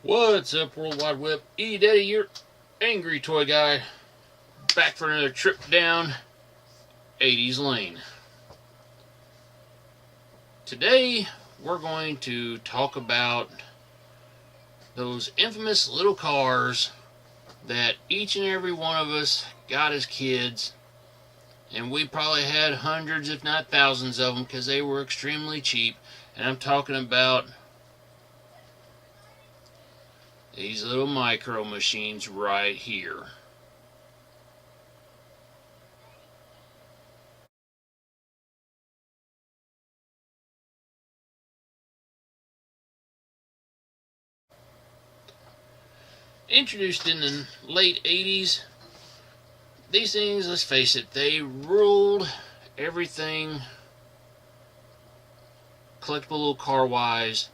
What's up, World Wide Web? Daddy, your angry toy guy, back for another trip down 80s lane. Today, we're going to talk about those infamous little cars that each and every one of us got as kids, and we probably had hundreds, if not thousands of them, because they were extremely cheap. And I'm talking about these little micro machines right here. Introduced in the late 80s, these things, let's face it, they ruled everything collectible little car wise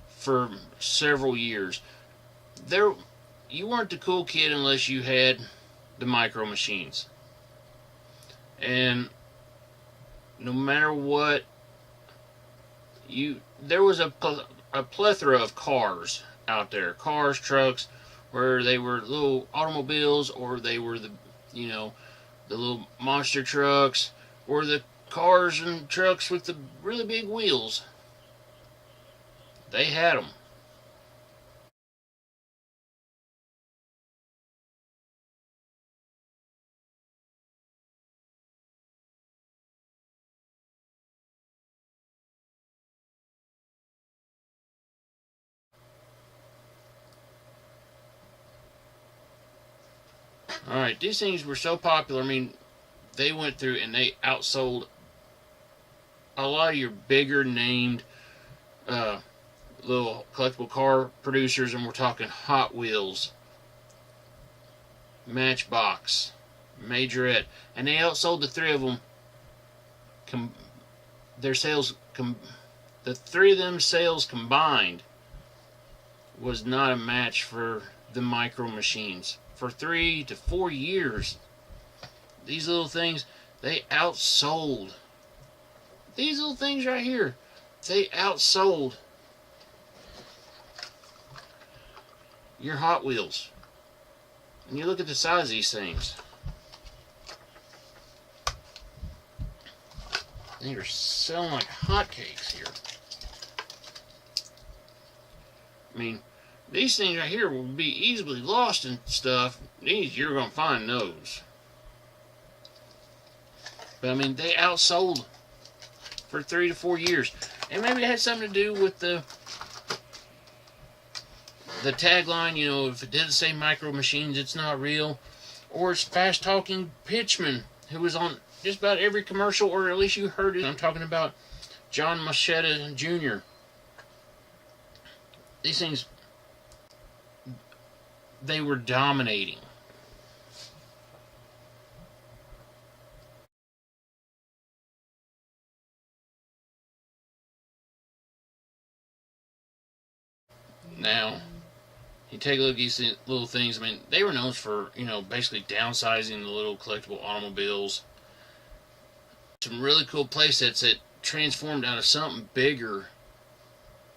for several years. You weren't the cool kid unless you had the micro machines. And no matter what, there was a plethora of cars out there. Cars, trucks, where they were little automobiles, or they were the little monster trucks, or the cars and trucks with the really big wheels. They had them. Alright, these things were so popular. I mean, they went through and they outsold a lot of your bigger named little collectible car producers, and we're talking Hot Wheels, Matchbox, Majorette, and they outsold the three of them. Their sales, the three of them sales combined, was not a match for the micro machines. For 3 to 4 years, these little things, they outsold. These little things right here, they outsold your Hot Wheels. And you look at the size of these things. They are selling like hotcakes here. I mean, these things right here will be easily lost and stuff. These, you're going to find those. But I mean, they outsold for 3 to 4 years. And maybe it had something to do with the tagline, if it didn't say micro machines, it's not real. Or it's fast talking pitchman, who was on just about every commercial, or at least you heard it. I'm talking about John Machetta Jr. These things, they were dominating. Now, you take a look at these little things. I mean, they were known for, basically downsizing the little collectible automobiles. Some really cool playsets that transformed out of something bigger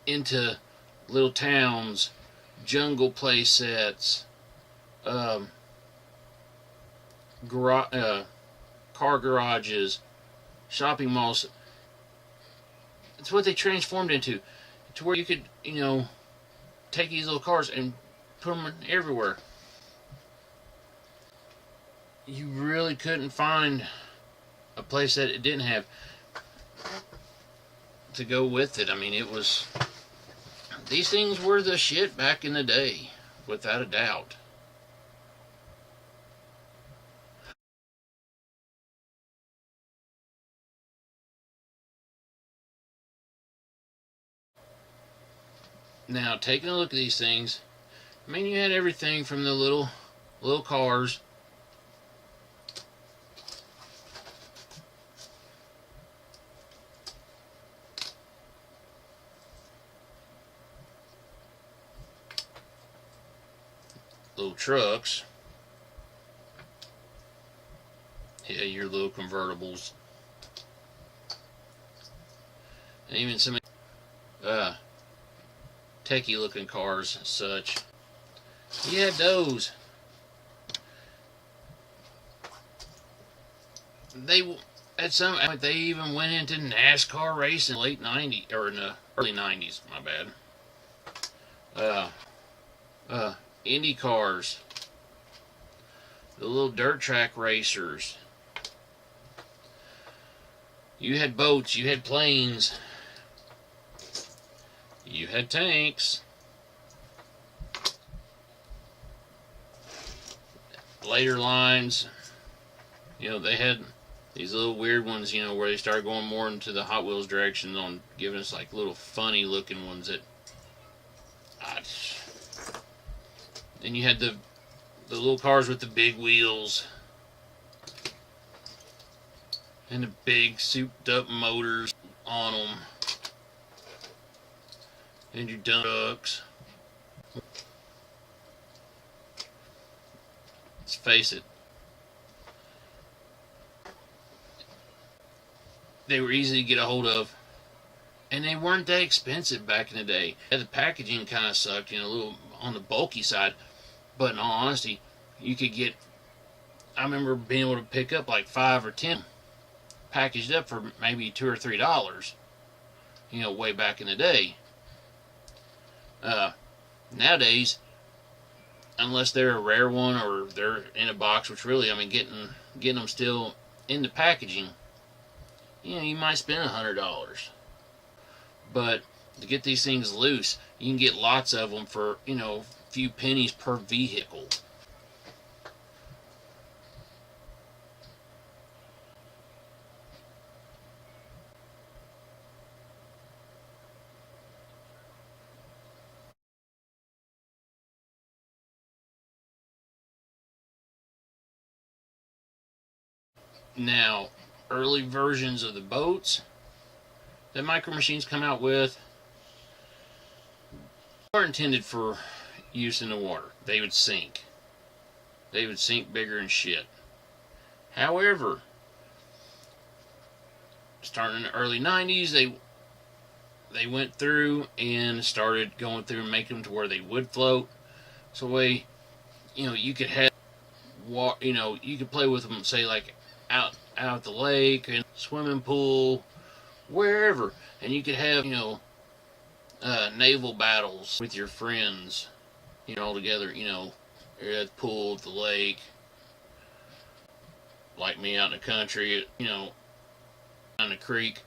into little towns, jungle playsets, car garages, shopping malls. It's what they transformed into, to where you could, take these little cars and put them everywhere. You really couldn't find a place that it didn't have to go with it. I mean, these things were the shit back in the day, without a doubt. Now, taking a look at these things, I mean, you had everything from the little cars, little trucks, yeah, your little convertibles, and even some techie looking cars and such. You had those. They at some point they even went into NASCAR racing in the late '90s or in the early '90s. My bad. Indy cars, the little dirt track racers. You had boats, you had planes, you had tanks. Later lines, they had these little weird ones, where they started going more into the Hot Wheels direction on giving us like little funny looking ones that. Then you had the little cars with the big wheels and the big souped up motors on them, and your dump trucks. Let's face it, they were easy to get a hold of, and they weren't that expensive back in the day. Yeah, the packaging kind of sucked, a little on the bulky side, but in all honesty, you could get, I remember being able to pick up like 5 or 10 packaged up for maybe $2 or $3, way back in the day. Nowadays, unless they're a rare one or they're in a box, which really, getting them still in the packaging, you might spend $100. But to get these things loose, you can get lots of them for, a few pennies per vehicle. Now, early versions of the boats that Micro Machines come out with are intended for use in the water. They would sink. They would sink bigger than shit. However, starting in the early 90s, they went through and started going through and making them to where they would float. So you could have, you could play with them, say like out at the lake and swimming pool, wherever, and you could have naval battles with your friends, all together, you're at the pool, at the lake, like me out in the country, on the creek.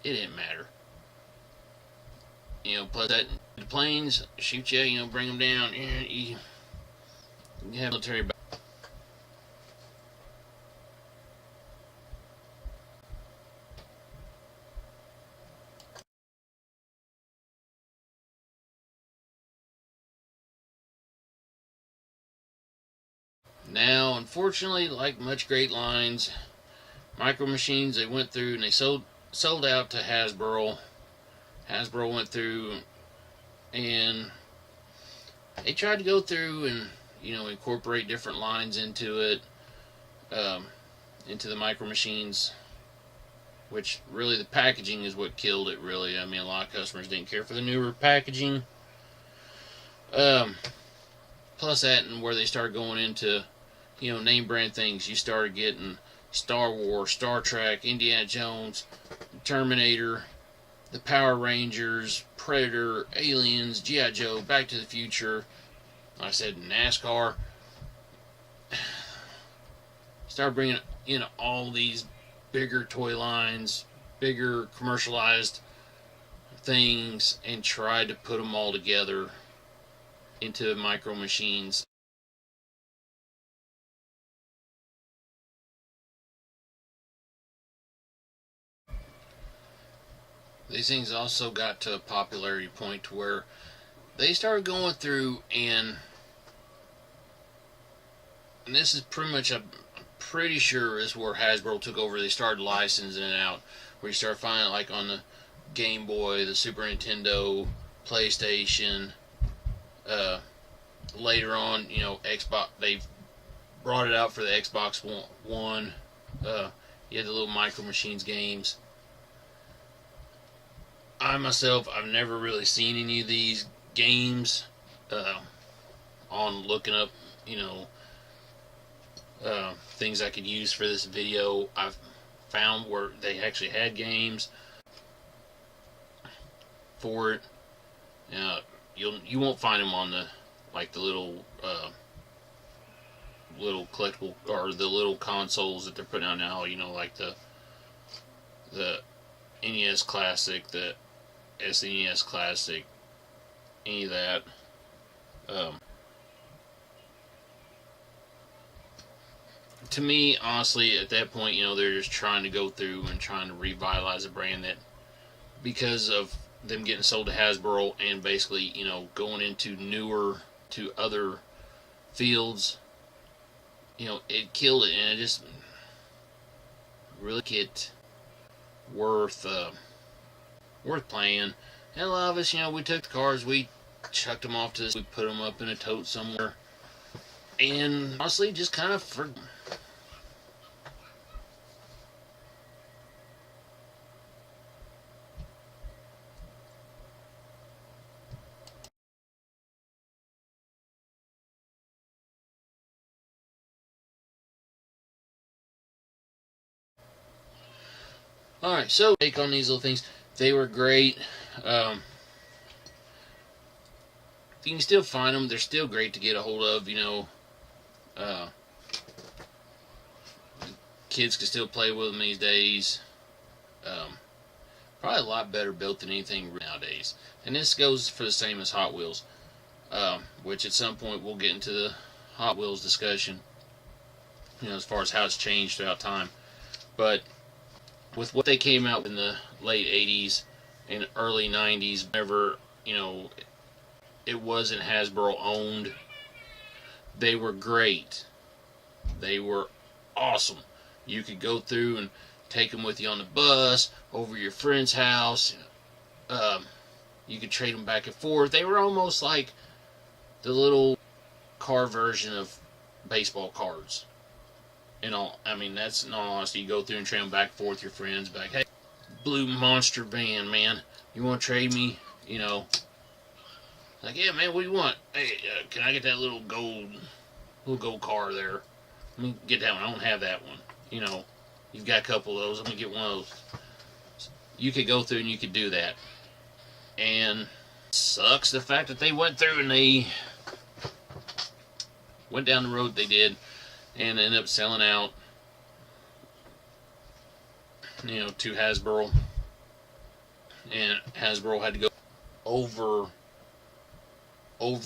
It didn't matter. Plus that the planes shoot you, bring them down. You have military battles. Now, unfortunately, like much great lines, Micro Machines, they went through and they sold out to Hasbro. Hasbro went through and they tried to go through and incorporate different lines into it, into the Micro Machines, which really the packaging is what killed it. Really, a lot of customers didn't care for the newer packaging. Plus that, and where they started going into name brand things, you started getting Star Wars, Star Trek, Indiana Jones, Terminator, the Power Rangers, Predator, Aliens, G.I. Joe, Back to the Future, like I said, NASCAR. Started bringing in all these bigger toy lines, bigger commercialized things, and tried to put them all together into Micro Machines. These things also got to a popularity point to where they started going through and this is pretty much, I'm pretty sure is where Hasbro took over. They started licensing it out, where you start finding it like on the Game Boy, the Super Nintendo, PlayStation. Later on, Xbox, they brought it out for the Xbox One. You had the little Micro Machines games. I myself, I've never really seen any of these games on looking up, you know, things I could use for this video. I've found where they actually had games for it. You won't find them on the like the little little collectible or the little consoles that they're putting out now. You know, like the NES Classic, the SNES Classic, any of that. To me, honestly, at that point, you know, they're just trying to go through and trying to revitalize a brand that, because of them getting sold to Hasbro and basically, you know, going into newer to other fields, you know, it killed it, and it just really get worth playing. And a lot of us, you know, we took the cards, we chucked them off to this, we put them up in a tote somewhere, and honestly, just kind of Alright, so take on these little things. They were great. You can still find them. They're still great to get a hold of, you know. Kids can still play with them these days. Probably a lot better built than anything nowadays. And this goes for the same as Hot Wheels. Which at some point we'll get into the Hot Wheels discussion. You know, as far as how it's changed throughout time. But with what they came out in the late 80s and early 90s, whenever, you know, it wasn't Hasbro owned, they were great. They were awesome. You could go through and take them with you on the bus, over your friend's house. You could trade them back and forth. They were almost like the little car version of baseball cards. I mean, that's in all honesty. You go through and trade them back and forth with your friends. Like, hey, blue monster van, man. You want to trade me? You know, like, yeah, man, what do you want? Hey, can I get that little gold car there? Let me get that one. I don't have that one. You know, you've got a couple of those. Let me get one of those. You could go through and you could do that. And sucks the fact that they went through and they went down the road they did and ended up selling out, you know, to Hasbro. And Hasbro had to go over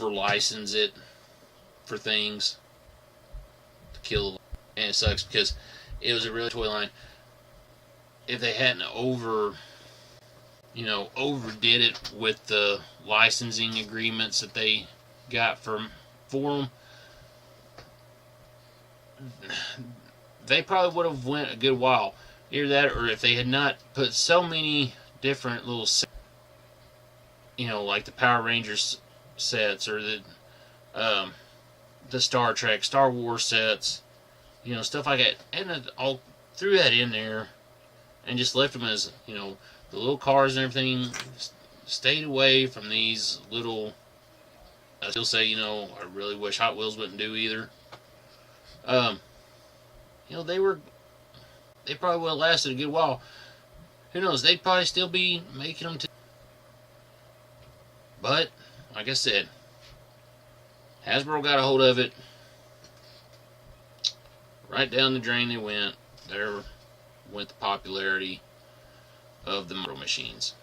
license it for things to kill. And it sucks because it was a really toy line. If they hadn't overdid it with the licensing agreements that they got for them, they probably would have went a good while. Either that, or if they had not put so many different little, you know, like the Power Rangers sets or the Star Trek, Star Wars sets, you know, stuff like that, and all threw that in there and just left them as, you know, the little cars and everything. Stayed away from these little. I still say, you know, I really wish Hot Wheels wouldn't do either. You know, they probably would have lasted a good while. Who knows? They'd probably still be making them. But like I said, Hasbro got a hold of it. Right down the drain they went. There went the popularity of the Micro Machines.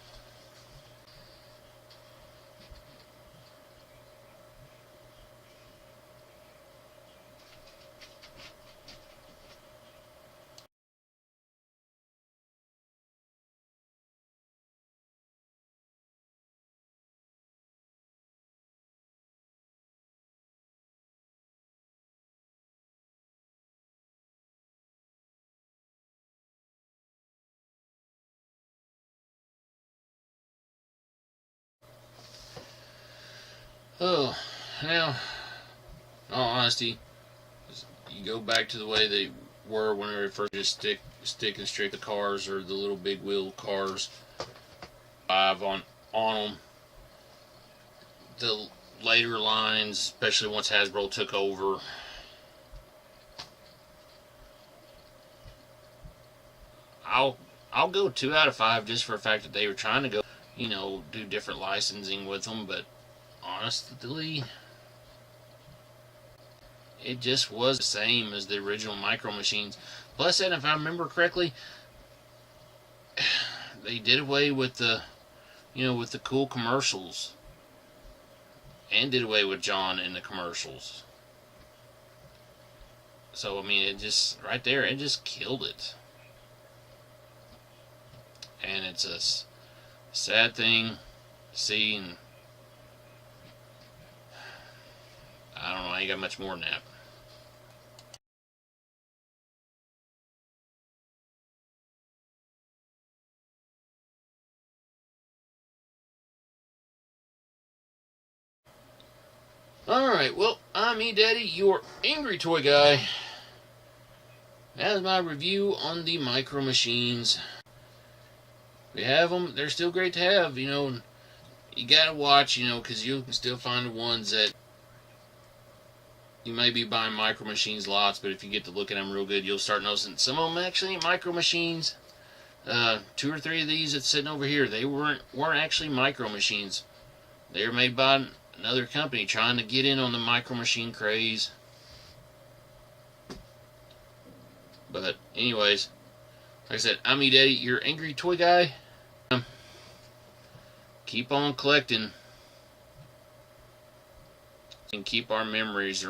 Oh, now, in all honesty, you go back to the way they were whenever they first just stick and strict the cars or the little big wheel cars. 5 on them. The later lines, especially once Hasbro took over, I'll go 2 out of 5 just for the fact that they were trying to go, do different licensing with them. But honestly, it just was the same as the original Micro Machines. Plus, and if I remember correctly, they did away with the cool commercials, and did away with John in the commercials. So I mean, it just right there, it just killed it. And it's a sad thing to see, and I don't know, I ain't got much more than that. Alright, well, I'm E-Daddy, your angry toy guy. That is my review on the Micro Machines. We have them, they're still great to have, you gotta watch, because you can still find the ones that you may be buying Micro Machines lots, but if you get to look at them real good, you'll start noticing some of them actually ain't Micro Machines. 2 or 3 of these that's sitting over here, they weren't actually Micro Machines. They were made by another company trying to get in on the Micro Machine craze. But anyways, like I said, I'm E-Daddy, your angry toy guy. Keep on collecting and keep our memories.